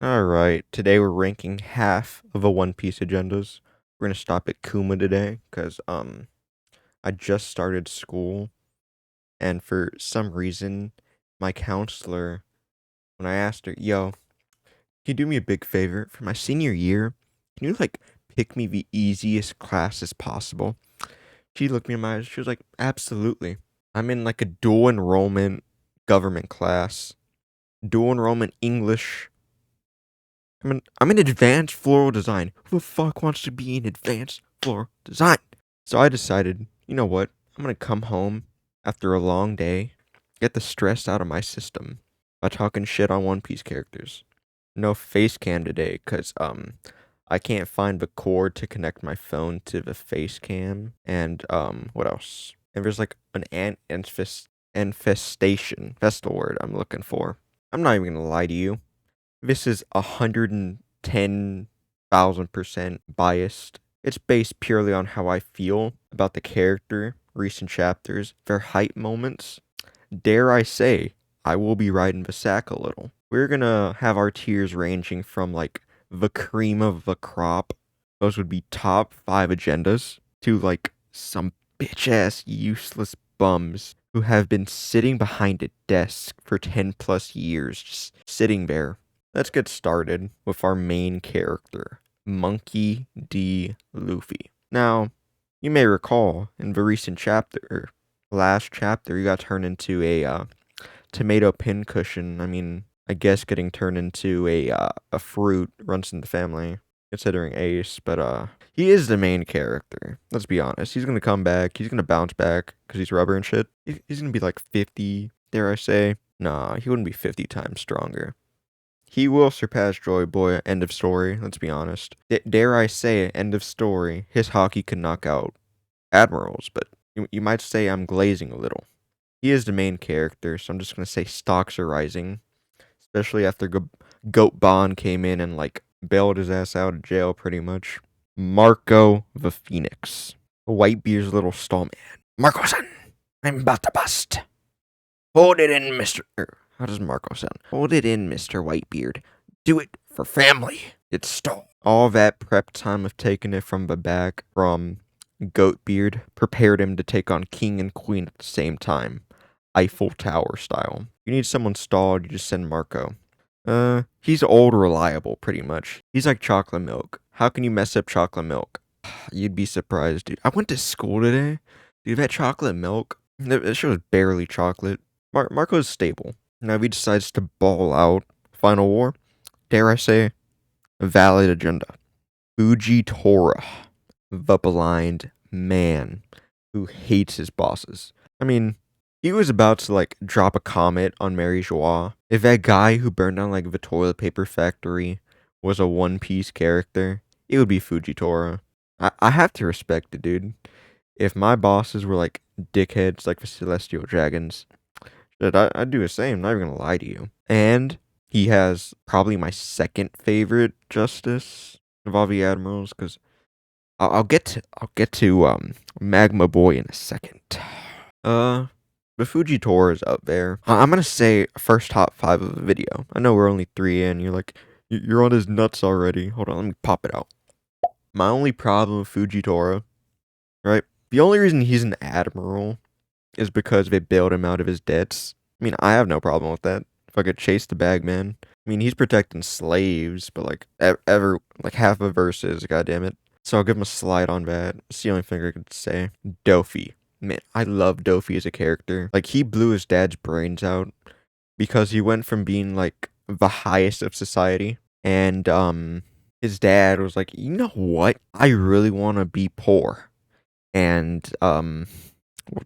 Alright, today we're ranking half of a One Piece agendas. We're gonna stop at Kuma today, because, I just started school, and for some reason, my counselor, when I asked her, yo, can you do me a big favor? For my senior year, can you, pick me the easiest classes possible? She looked me in my eyes, she was like, absolutely. I'm in, a dual enrollment government class, dual enrollment English. I'm in advanced floral design. Who the fuck wants to be in advanced floral design? So I decided, you know what? I'm gonna come home after a long day, get the stress out of my system by talking shit on One Piece characters. No face cam today, cause I can't find the cord to connect my phone to the face cam. And what else? And there's an ant infestation. That's the word I'm looking for. I'm not even gonna lie to you. This is 110,000% biased. It's based purely on how I feel about the character, recent chapters, their hype moments. Dare I say, I will be riding the sack a little. We're gonna have our tiers ranging from the cream of the crop. Those would be top 5 agendas to some bitch ass useless bums who have been sitting behind a desk for 10 plus years, just sitting there. Let's get started with our main character, Monkey D. Luffy. Now, you may recall in the recent chapter, last chapter, he got turned into a tomato pincushion. I guess getting turned into a fruit runs in the family, considering Ace, but he is the main character. Let's be honest. He's gonna come back. He's gonna bounce back because he's rubber and shit. He's gonna be 50, dare I say. Nah, he wouldn't be 50 times stronger. He will surpass Joy Boy, end of story, let's be honest. Dare I say it, end of story, his hockey can knock out admirals, but you might say I'm glazing a little. He is the main character, so I'm just going to say stocks are rising, especially after Goat Bond came in and bailed his ass out of jail pretty much. Marco the Phoenix, Whitebeard's little stall man. Marco-san, I'm about to bust. Hold it in, Mr. How does Marco sound? Hold it in, Mr. Whitebeard. Do it for family. It's stole. All that prep time of taking it from the back from Goatbeard prepared him to take on King and Queen at the same time. Eiffel Tower style. You need someone stalled, you just send Marco. He's old reliable, pretty much. He's like chocolate milk. How can you mess up chocolate milk? You'd be surprised, dude. I went to school today. Dude, that chocolate milk, that shit was barely chocolate. Marco's stable. Now, if he decides to ball out Final War, dare I say, a valid agenda. Fujitora, the blind man who hates his bosses. He was about to drop a comment on Mary Joie. If that guy who burned down the toilet paper factory was a One Piece character, it would be Fujitora. I have to respect it, dude. If my bosses were dickheads like the Celestial Dragons, I'd do the same, not even gonna lie to you. And he has probably my second favorite justice of all the admirals, because I'll get to Magma Boy in a second. The Fujitora is up there. I'm gonna say first top 5 of the video. I know we're only 3 in. You're on his nuts already. Hold on, let me pop it out. My only problem with Fujitora, right? The only reason he's an admiral is because they bailed him out of his debts. I have no problem with that. If I could chase the bag, man. He's protecting slaves, but half of verses, goddammit. So I'll give him a slide on that. It's the only thing I could say. Doffy. Man, I love Doffy as a character. He blew his dad's brains out because he went from being the highest of society, and his dad was like, you know what? I really want to be poor. And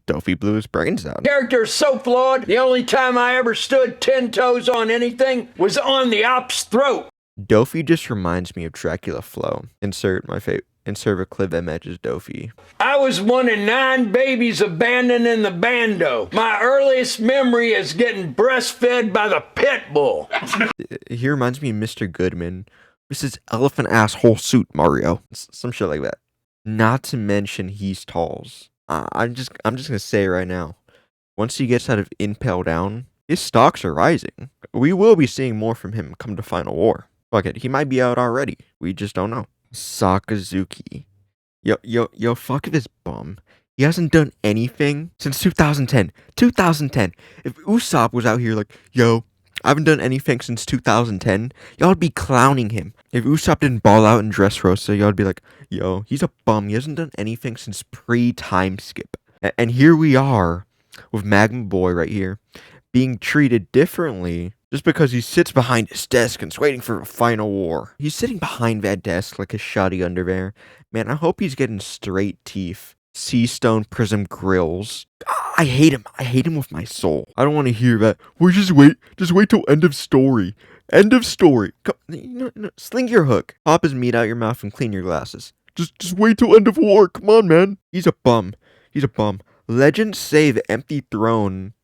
Doffy blew his brains out. Character is so flawed, the only time I ever stood 10 toes on anything was on the op's throat. Doffy just reminds me of Dracula Flow. Insert a clip that matches Doffy. I was one of 9 babies abandoned in the bando. My earliest memory is getting breastfed by the pit bull. He reminds me of Mr. Goodman. This is elephant asshole suit, Mario. Some shit like that. Not to mention he's talls. I'm just gonna say right now, once he gets out of Impel Down, his stocks are rising. We will be seeing more from him come to Final War. Fuck it, he might be out already. We just don't know. Sakazuki. Yo, fuck this bum. He hasn't done anything since 2010. 2010. If Usopp was out here like, yo, I haven't done anything since 2010, y'all would be clowning him. If Usopp didn't ball out in Dressrosa, y'all would be like, yo, he's a bum. He hasn't done anything since pre-time skip. And here we are with Magma Boy right here being treated differently just because he sits behind his desk and is waiting for a final war. He's sitting behind that desk like a shoddy underwear. Man, I hope he's getting straight teeth. Sea stone prism grills. I hate him. I hate him with my soul. I don't want to hear that. Well, just wait till end of story. End of story. Come, sling your hook. Pop his meat out your mouth and clean your glasses. Just wait till end of war. Come on, man. He's a bum. He's a bum. Legends say the empty throne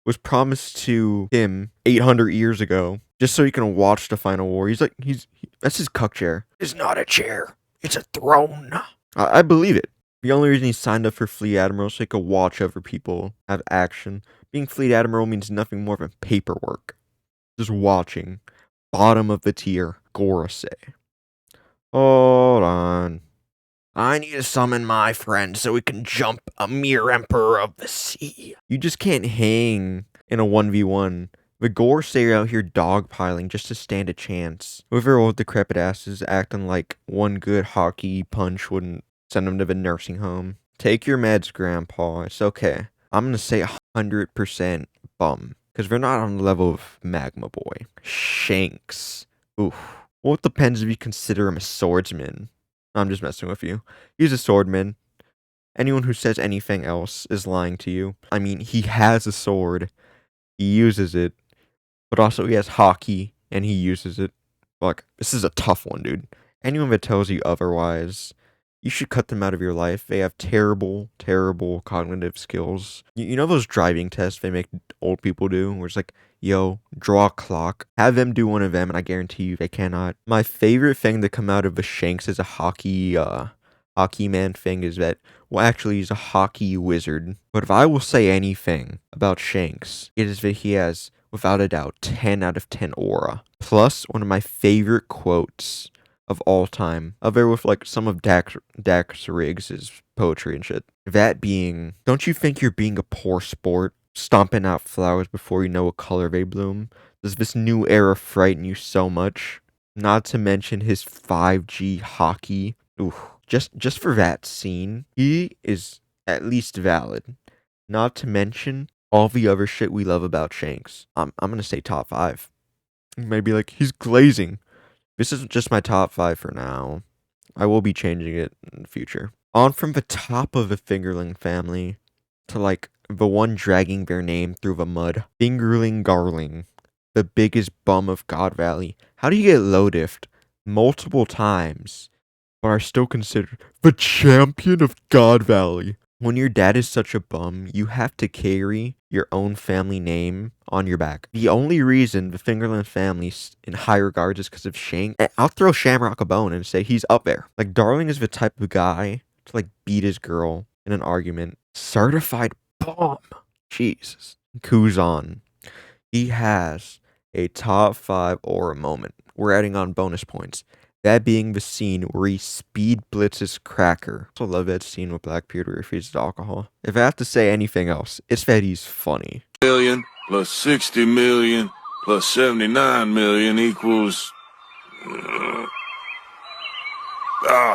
was promised to him 800 years ago, just so he can watch the final war. That's his cuck chair. It's not a chair. It's a throne. I believe it. The only reason he signed up for Fleet Admiral so he could watch over people, have action. Being Fleet Admiral means nothing more than paperwork. Just watching. Bottom of the tier. Gorosei. Hold on. I need to summon my friend so we can jump a mere emperor of the sea. You just can't hang in a 1v1. The Gorosei are out here dogpiling just to stand a chance. With their old decrepit asses acting like one good hockey punch wouldn't send them to the nursing home. Take your meds, Grandpa. It's okay. I'm gonna say 100% bum. Because they're not on the level of Magma Boy. Shanks. Oof. Well, it depends if you consider him a swordsman. I'm just messing with you. He's a swordman. Anyone who says anything else is lying to you. I mean, he has a sword. He uses it. But also he has hockey, and he uses it. Look, this is a tough one, dude. Anyone that tells you otherwise, you should cut them out of your life. They have terrible, terrible cognitive skills. You know those driving tests they make old people do? Where it's like, yo, draw a clock. Have them do one of them, and I guarantee you they cannot. My favorite thing to come out of the Shanks as a hockey man thing is that, well, actually, he's a hockey wizard. But if I will say anything about Shanks, it is that he has, without a doubt, 10 out of 10 aura. Plus, one of my favorite quotes of all time, up there with like some of Dax Riggs' poetry and shit. That being, don't you think you're being a poor sport, stomping out flowers before you know what color they bloom? Does this new era frighten you so much? Not to mention his 5G hockey. Ooh, just for that scene, he is at least valid. Not to mention all the other shit we love about Shanks. I'm gonna say top 5. Maybe like he's glazing. This is just my top 5 for now. I will be changing it in the future. On from the top of the Fingerling family to like the one dragging their name through the mud. Fingerling Garling, the biggest bum of God Valley. How do you get low diffed multiple times, but are still considered the champion of God Valley? When your dad is such a bum, you have to carry your own family name on your back. The only reason the Fingerling family's in high regards is because of Shank. I'll throw Shamrock a bone and say he's up there. Like, Darling is the type of guy to, like, beat his girl in an argument. Certified bum. Jesus. Kuzan. He has a top 5 aura moment. We're adding on bonus points. That being the scene where he speed blitzes Cracker. I also love that scene with Blackbeard where he refuses alcohol. If I have to say anything else, it's that he's funny. Million plus 60 million plus 79 million equals...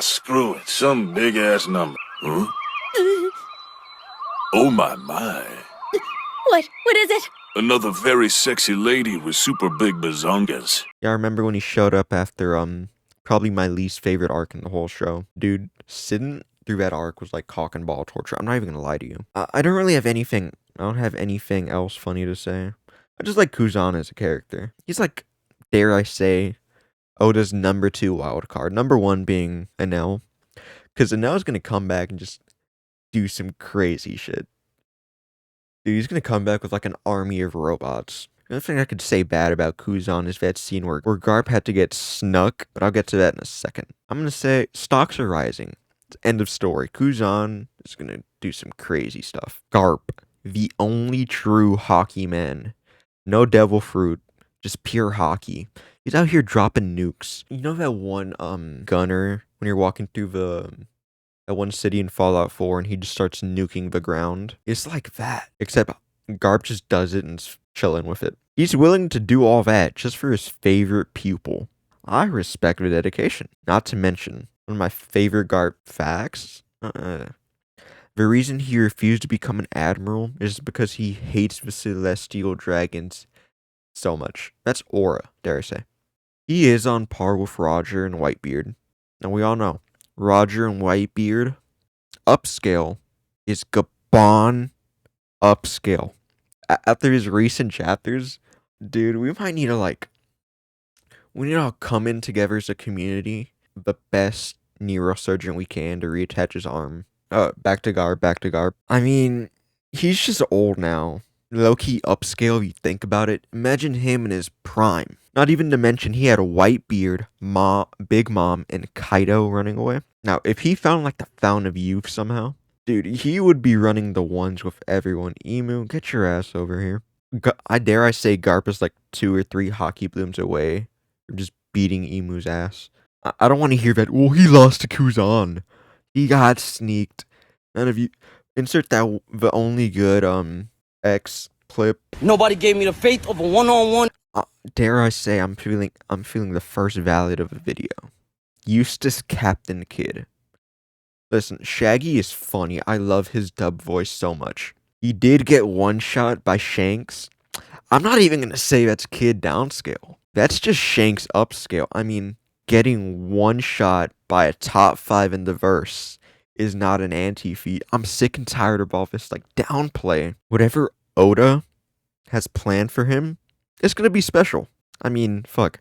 screw it. Some big-ass number. Huh? Oh, my. What is it? Another very sexy lady with super big bazongas. Yeah, I remember when he showed up after, probably my least favorite arc in the whole show. Dude, sitting through that arc was like cock and ball torture. I'm not even gonna lie to you. I don't have anything else funny to say. I just like Kuzan as a character. He's like, dare I say, Oda's number 2 wild card. Number 1 being Enel. Because Enel's gonna come back and just do some crazy shit. Dude, he's gonna come back with like an army of robots. The only thing I could say bad about Kuzan is that scene where Garp had to get snuck, but I'll get to that in a second. I'm gonna say stocks are rising. It's end of story. Kuzan is gonna do some crazy stuff. Garp, the only true hockey man. No devil fruit, just pure hockey. He's out here dropping nukes. You know that one gunner when you're walking through that one city in Fallout 4 and he just starts nuking the ground? It's like that. Except Garp just does it and is chilling with it. He's willing to do all that just for his favorite pupil. I respect the dedication. Not to mention, one of my favorite Garp facts. The reason he refused to become an admiral is because he hates the celestial dragons so much. That's aura, dare I say. He is on par with Roger and Whitebeard. And we all know, Roger and Whitebeard, upscale is Gabon upscale. After his recent chapters, dude, we might need to we need to all come in together as a community, the best neurosurgeon we can to reattach his arm. Back to Garp. I mean, he's just old now. Low-key upscale if you think about it. Imagine him in his prime. Not even to mention he had a Whitebeard, Big Mom, and Kaido running away. Now, if he found the Fountain of Youth somehow, dude, he would be running the ones with everyone. Emu, get your ass over here. I dare I say Garp is 2 or 3 hockey blooms away from just beating Emu's ass. I don't want to hear that, well, he lost to Kuzan. He got sneaked. None of you insert the only good X clip. Nobody gave me the faith of a one-on-one. Dare I say I'm feeling the first valid of a video. Eustace Captain Kid. Listen, Shaggy is funny. I love his dub voice so much. He did get one shot by Shanks. I'm not even gonna say that's Kid downscale. That's just Shanks upscale. I mean, getting one shot by a top 5 in the verse is not an anti-feat. I'm sick and tired of all this downplay. Whatever Oda has planned for him, it's gonna be special. I mean, fuck.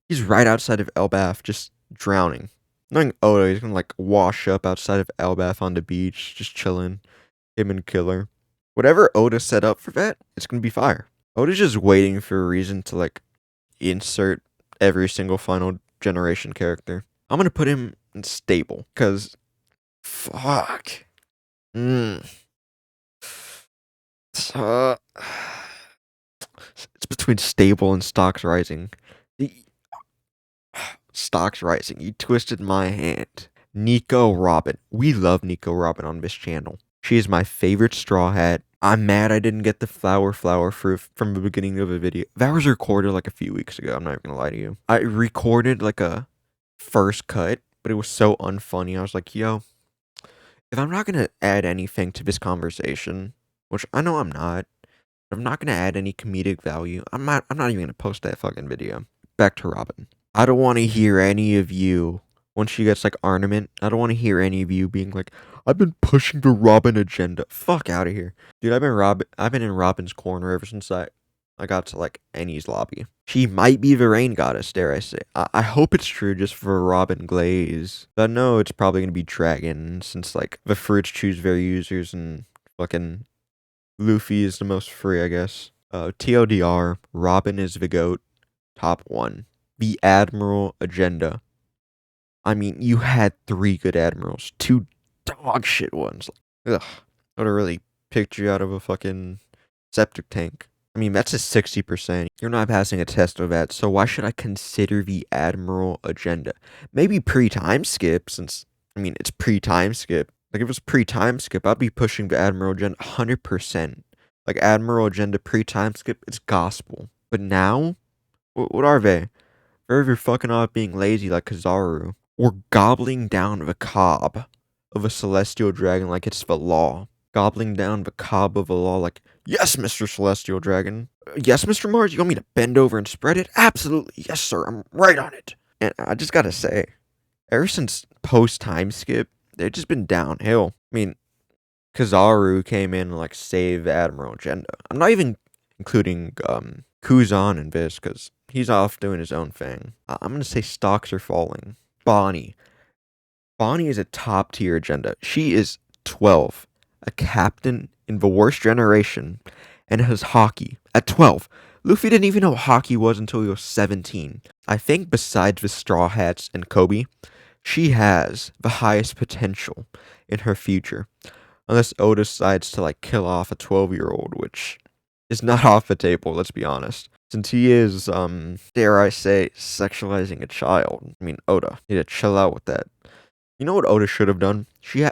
He's right outside of Elbaf, just drowning. Knowing Oda, he's gonna wash up outside of Elbaf on the beach, just chilling. Him and Killer. Whatever Oda set up for that, it's gonna be fire. Oda's just waiting for a reason to insert every single final generation character. I'm gonna put him in stable, cause fuck. It's between stable and stocks rising. Stocks rising. You twisted my hand. Nico Robin. We love Nico Robin on this channel. She is my favorite Straw Hat. I'm mad I didn't get the flower fruit from the beginning of the video. That was recorded a few weeks ago. I'm not even gonna lie to you. I recorded a first cut, but it was so unfunny. I was like, yo, if I'm not gonna add anything to this conversation, which I know I'm not, but I'm not gonna add any comedic value, I'm not even gonna post that fucking video. Back to Robin. I don't want to hear any of you, once she gets ornament, I don't want to hear any of you being I've been pushing the Robin agenda. Fuck out of here. Dude, I've been in Robin's corner ever since I got to Annie's lobby. She might be the rain goddess, dare I say. I hope it's true just for Robin Glaze. But no, it's probably gonna be Dragon, since the fruits choose their users and fucking Luffy is the most free, I guess. TLDR, Robin is the GOAT. Top 1. The Admiral agenda. I mean, you had 3 good admirals, 2 dog shit ones. Ugh. I would have really picked you out of a fucking septic tank. I mean, that's a 60%. You're not passing a test of that, so why should I consider the Admiral agenda? Maybe pre-time skip, since, I mean, it's pre-time skip. If it was pre-time skip, I'd be pushing the Admiral agenda 100%. Admiral agenda pre-time skip, it's gospel. But now, what are they? They're either fucking off being lazy like Kizaru, or gobbling down the cob of a celestial dragon like it's the law. Gobbling down the cob of a law yes, Mr. Celestial Dragon. Yes, Mr. Mars, you want me to bend over and spread it? Absolutely. Yes, sir. I'm right on it. And I just gotta say, ever since post-time skip, they've just been downhill. I mean, Kizaru came in and saved the Admiral agenda. I'm not even including Kuzan in this, because he's off doing his own thing. I'm gonna say stocks are falling. Bonnie. Bonnie is a top tier agenda. She is 12. A captain in the worst generation, and has hockey at 12. Luffy didn't even know what hockey was until he was 17. I think besides the Straw Hats and Koby, she has the highest potential in her future. Unless Oda decides to kill off a 12-year-old, which is not off the table, let's be honest. Since he is, dare I say, sexualizing a child. I mean, Oda, you need to chill out with that. You know what Oda should have done? He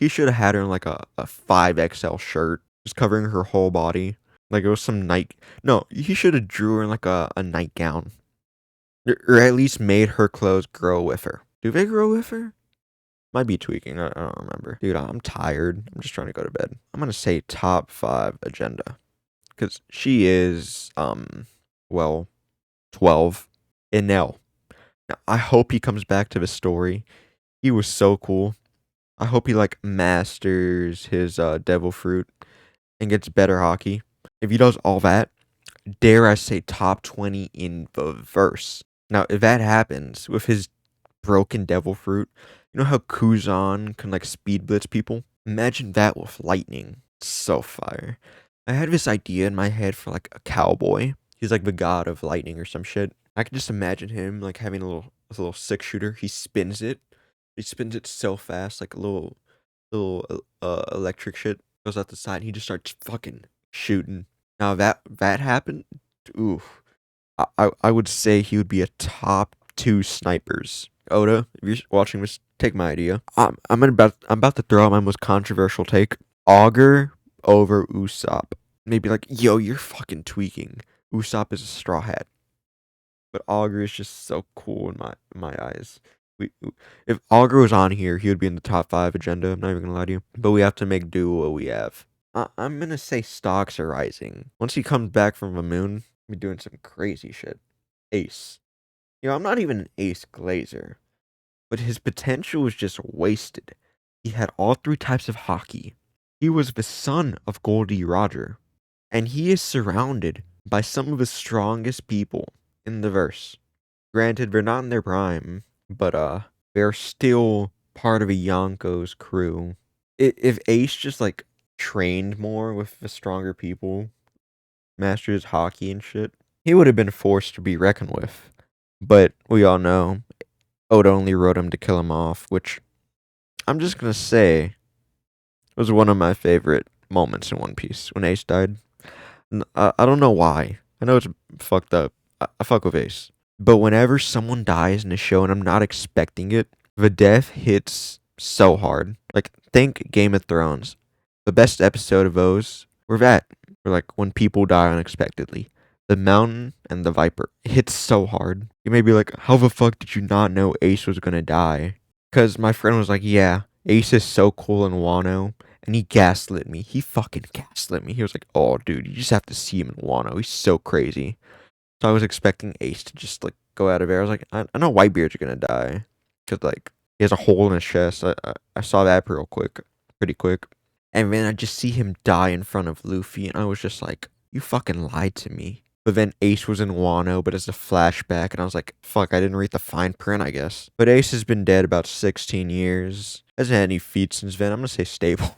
should have had her in like a 5XL shirt, just covering her whole body. Like it was some night. No, he should have drew her in like a nightgown, or at least made her clothes grow with her. Do they grow with her? Might be tweaking. I don't remember. Dude, I'm tired. I'm just trying to go to bed. I'm gonna say top 5 agenda, because she is well, 12. Enel. Now, I hope he comes back to the story. He was so cool. I hope he like masters his devil fruit and gets better hockey. If he does all that, dare I say top 20 in the verse. Now, if that happens with his broken devil fruit, you know how Kuzan can like speed blitz people? Imagine that with lightning. So fire. I had this idea in my head for like a cowboy. He's like the god of lightning or some shit. I could just imagine him like having a little 6-shooter. He spins it. He spins it so fast, like a little electric shit goes out the side. He just starts fucking shooting. Now that happened, oof. I would say he would be a top 2 snipers. Oda, if you're watching this, take my idea. I'm about to throw out my most controversial take. Augur over Usopp. Maybe like, yo, you're fucking tweaking. Usopp is a straw hat, but Augur is just so cool in my eyes. If Augur was on here, he would be in the top 5 agenda. I'm not even gonna lie to you. But we have to make do what we have. I'm gonna say stocks are rising. Once he comes back from the moon, he'll be doing some crazy shit. Ace. I'm not even an ace glazer, but his potential was just wasted. He had all 3 types of hockey. He was the son of Gol D Roger, and he is surrounded by some of the strongest people in the verse. Granted, they're not in their prime, but they're still part of a Yonko's crew. If Ace just like trained more with the stronger people, masters hockey and shit, he would have been forced to be reckoned with. But we all know Oda only wrote him to kill him off, which I'm just gonna say was one of my favorite moments in One Piece when Ace died. I don't know why. I know it's fucked up. I fuck with Ace. But whenever someone dies in a show and I'm not expecting it, the death hits so hard. Like, think Game of Thrones. The best episode of those were like when people die unexpectedly. The Mountain and the Viper hits so hard. You may be like, how the fuck did you not know Ace was gonna die? Because my friend was like, yeah, Ace is so cool in Wano. And he gaslit me. He fucking gaslit me. He was like, oh, dude, you just have to see him in Wano. He's so crazy. So I was expecting Ace to just, like, go out of there. I was like, I know Whitebeard's gonna die. Because, like, he has a hole in his chest. I saw that pretty quick. And then I just see him die in front of Luffy. And I was just like, you fucking lied to me. But then Ace was in Wano, but as a flashback. And I was like, fuck, I didn't read the fine print, I guess. But Ace has been dead about 16 years. Hasn't had any feats since then. I'm gonna say stable.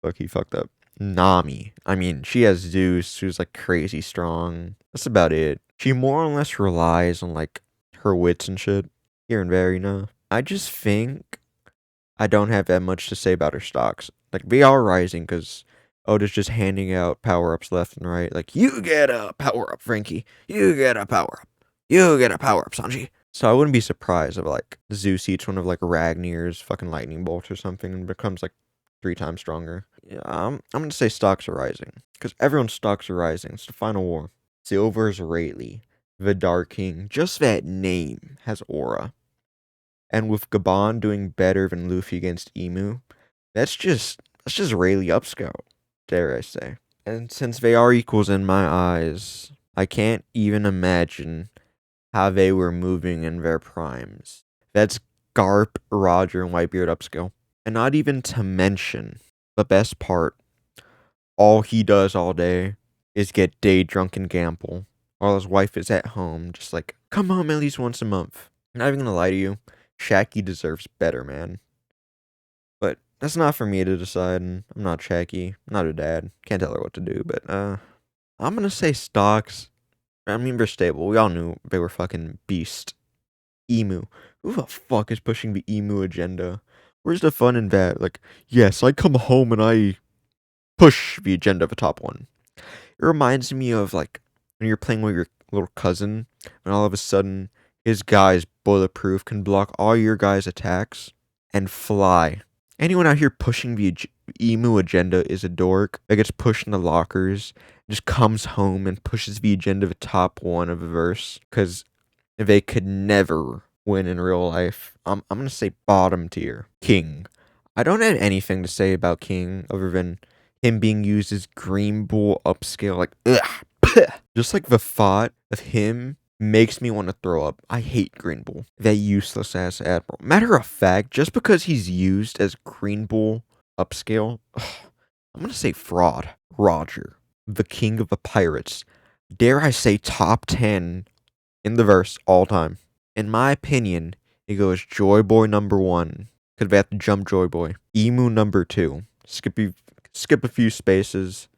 Fuck, he fucked up. Nami. I mean, she has Zeus, who's like crazy strong. That's about it. She more or less relies on like her wits and shit. Here and there, I just think I don't have that much to say about her stocks. Like, they are rising because Oda's just handing out power-ups left and right. Like, you get a power-up, Frankie. You get a power-up. You get a power-up, Sanji. So I wouldn't be surprised if like Zeus eats one of like Ragnar's fucking lightning bolts or something and becomes like 3 times stronger. Yeah, I'm gonna say stocks are rising. Because everyone's stocks are rising. It's the final war. Silver's Rayleigh, the Dark King. Just that name has aura. And with Gabon doing better than Luffy against Emu, that's just Rayleigh upscale, dare I say. And since they are equals in my eyes, I can't even imagine how they were moving in their primes. That's Garp, Roger, and Whitebeard upscale. And not even to mention, the best part, all he does all day is get day drunk and gamble, while his wife is at home, just like, come home at least once a month. I'm not even gonna lie to you, Shaggy deserves better, man. But that's not for me to decide, and I'm not Shaggy, I'm not her dad, can't tell her what to do, but, I'm gonna say stocks. I mean, they're stable, we all knew they were fucking beast. Emu. Who the fuck is pushing the emu agenda? Where's the fun in that? Like, yes, I come home and I push the agenda of a top one. It reminds me of, like, when you're playing with your little cousin, and all of a sudden his guy's bulletproof, can block all your guys' attacks, and fly. Anyone out here pushing the emu agenda is a dork that gets pushed in the lockers, just comes home and pushes the agenda the top one of the verse, because they could never win in real life. I'm gonna say bottom tier. King. I don't have anything to say about King other than him being used as green bull upscale, like, ugh, just like the thought of him makes me want to throw up. I hate Green Bull. That useless ass admiral. Matter of fact, just because he's used as Green Bull upscale, I'm gonna say fraud. Roger, the king of the pirates. Dare I say top 10 in the verse all time. In my opinion, it goes Joy Boy number 1. Could have had to jump Joy Boy. Emu number 2. Skip a few spaces.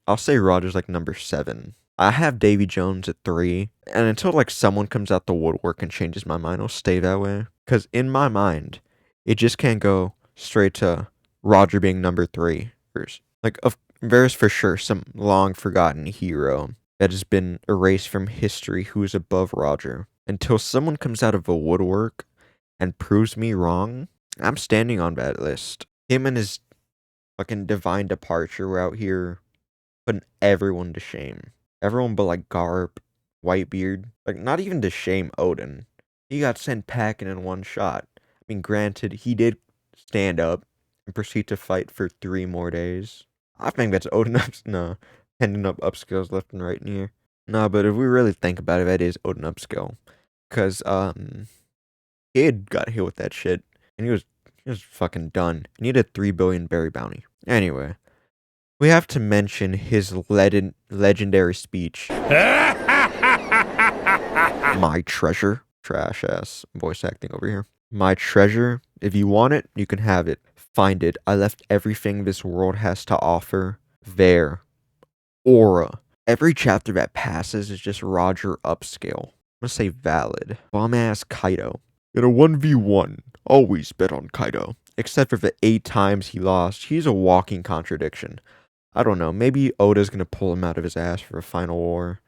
I'll say Roger's like number 7. I have Davy Jones at 3, and until like someone comes out the woodwork and changes my mind, I'll stay that way. Cause in my mind, it just can't go straight to Roger being number 3. There's for sure some long forgotten hero that has been erased from history who is above Roger. Until someone comes out of the woodwork and proves me wrong, I'm standing on that list. Him and his fucking divine departure were out here putting everyone to shame. Everyone but like Garp, Whitebeard. Like, not even to shame Odin. He got sent packing in one shot. I mean, granted, he did stand up and proceed to fight for 3 more days. I think that's Odin ending up upskills left and right in here. No, but if we really think about it, that is Odin upskill. Because, Kid got hit with that shit, and he was fucking done. He needed a 3 billion berry bounty. Anyway. We have to mention his legendary speech. My treasure. Trash ass voice acting over here. My treasure. If you want it, you can have it. Find it. I left everything this world has to offer there. Aura. Every chapter that passes is just Roger upscale. I'm gonna say valid. Bum ass Kaido. In a 1v1, always bet on Kaido. Except for the 8 times he lost, he's a walking contradiction. I don't know, maybe Oda's gonna pull him out of his ass for a final war.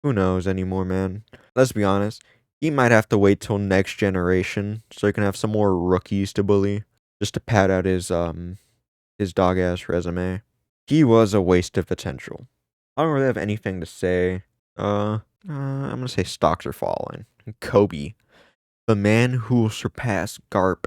Who knows anymore, man? Let's be honest, he might have to wait till next generation so he can have some more rookies to bully, just to pad out his dog-ass resume. He was a waste of potential. I don't really have anything to say. I'm gonna say stocks are falling. Koby, the man who will surpass Garp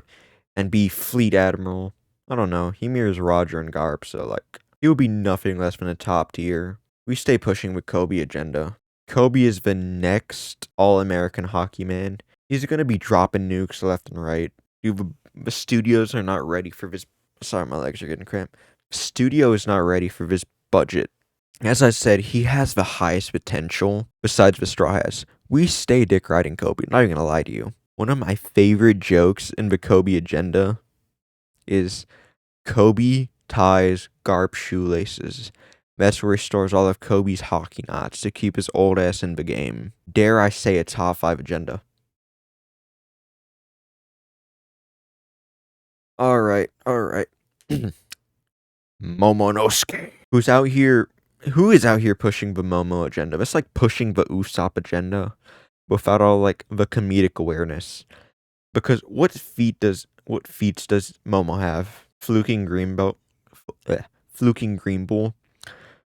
and be fleet admiral. I don't know, he mirrors Roger and Garp, so like, he will be nothing less than a top tier. We stay pushing with Koby agenda. Koby is the next all-American hockey man. He's gonna be dropping nukes left and right. The studios are not ready for this. Sorry, my legs are getting cramped. Studio is not ready for this budget. As I said, he has the highest potential besides the Straw Hats. We stay dick riding Koby. Not even gonna lie to you. One of my favorite jokes in the Koby agenda is Koby ties Garp shoelaces. That's where he stores all of Koby's hockey knots to keep his old ass in the game. Dare I say a top 5 agenda. Alright. Momonosuke. Who is out here pushing the Momo agenda? That's like pushing the Usopp agenda without all like the comedic awareness. Because what feats does Momo have? Fluking Green Bull.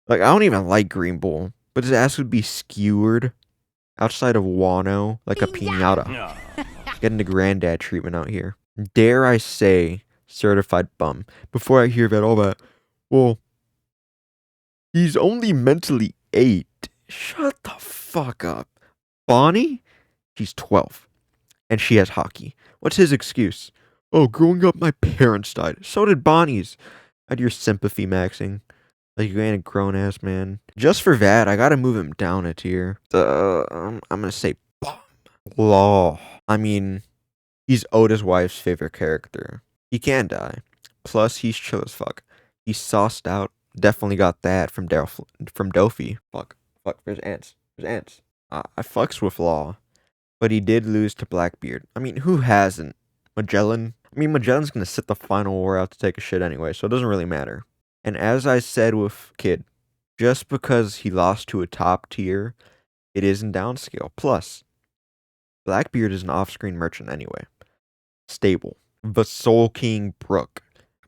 Like, I don't even like Green Bull, but his ass would be skewered outside of Wano like a piñata. Getting the granddad treatment out here. Dare I say certified bum. Before I hear about all that, well, he's only mentally 8. Shut the fuck up. Bonnie? She's 12. And she has hockey. What's his excuse? Oh, growing up, my parents died. So did Bonnie's. Out your sympathy maxing. Like, you ain't a grown-ass man. Just for that, I gotta move him down a tier. I'm gonna say bum. Law. I mean, he's Oda's wife's favorite character. He can die. Plus, he's chill as fuck. He's sauced out. Definitely got that from Doffy. Fuck. There's ants. I fucks with Law. But he did lose to Blackbeard. I mean, who hasn't? Magellan? I mean, Magellan's gonna sit the final war out to take a shit anyway, so it doesn't really matter. And as I said with Kid, just because he lost to a top tier it is in downscale. Plus, Blackbeard is an off-screen merchant anyway. Stable. The Soul King Brook.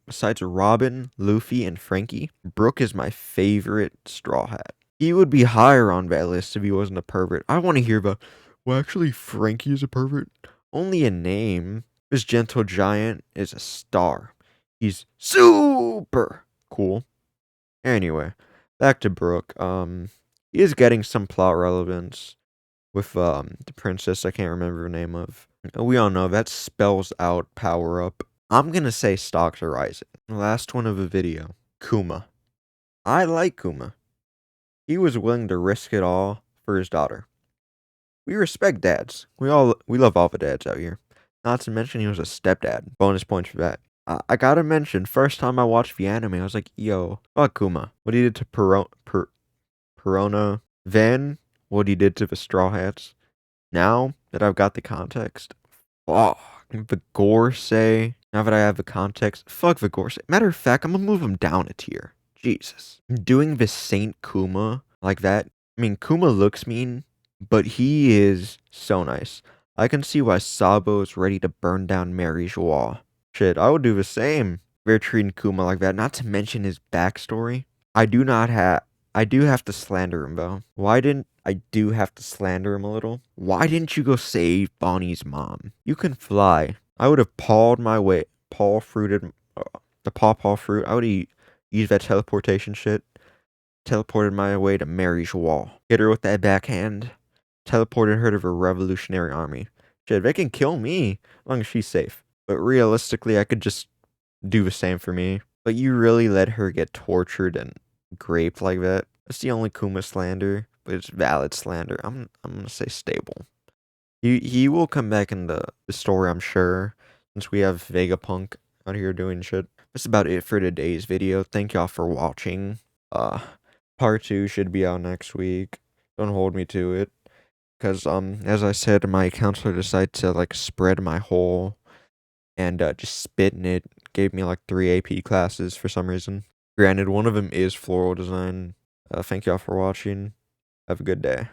Besides Robin, Luffy, and Frankie, Brook is my favorite Straw Hat. He would be higher on that list if he wasn't a pervert. I want to hear about, well, actually, Frankie is a pervert. Only a name. This gentle giant is a star. He's super cool. Anyway, back to Brook. He is getting some plot relevance with the princess I can't remember her name of. We all know that spells out power up. I'm gonna say stocks are rising. Last one of the video. Kuma. I like Kuma. He was willing to risk it all for his daughter. We respect dads. We love all the dads out here. Not to mention he was a stepdad. Bonus points for that. I gotta mention, first time I watched the anime, I was like, yo, fuck Kuma. What he did to Perona. Then, what he did to the Straw Hats. Now that I've got the context, fuck. The Gorsei. Now that I have the context, fuck the Gorsei. Matter of fact, I'm gonna move him down a tier. Jesus. Doing the Saint Kuma like that. I mean, Kuma looks mean, but he is so nice. I can see why Sabo is ready to burn down Mary's wall. Shit, I would do the same. They're treating Kuma like that, not to mention his backstory. I do have to slander him though. I do have to slander him a little. Why didn't you go save Bonnie's mom? You can fly. I would have pawed my way, paw fruited, the paw fruit. I would have used that teleportation shit. Teleported my way to Mary's wall. Hit her with that backhand. Teleported her to the revolutionary army. Shit, they can kill me as long as she's safe. But realistically, I could just do the same for me. But you really let her get tortured and raped like that. That's the only Kuma slander, but it's valid slander. I'm gonna say stable. He will come back in the story, I'm sure, since we have Vegapunk out here doing shit. That's about it for today's video. Thank y'all for watching. Part 2 should be out next week. Don't hold me to it. Because, as I said, my counselor decided to, like, spread my hole and just spit in it. Gave me, like, 3 AP classes for some reason. Granted, one of them is floral design. Thank y'all for watching. Have a good day.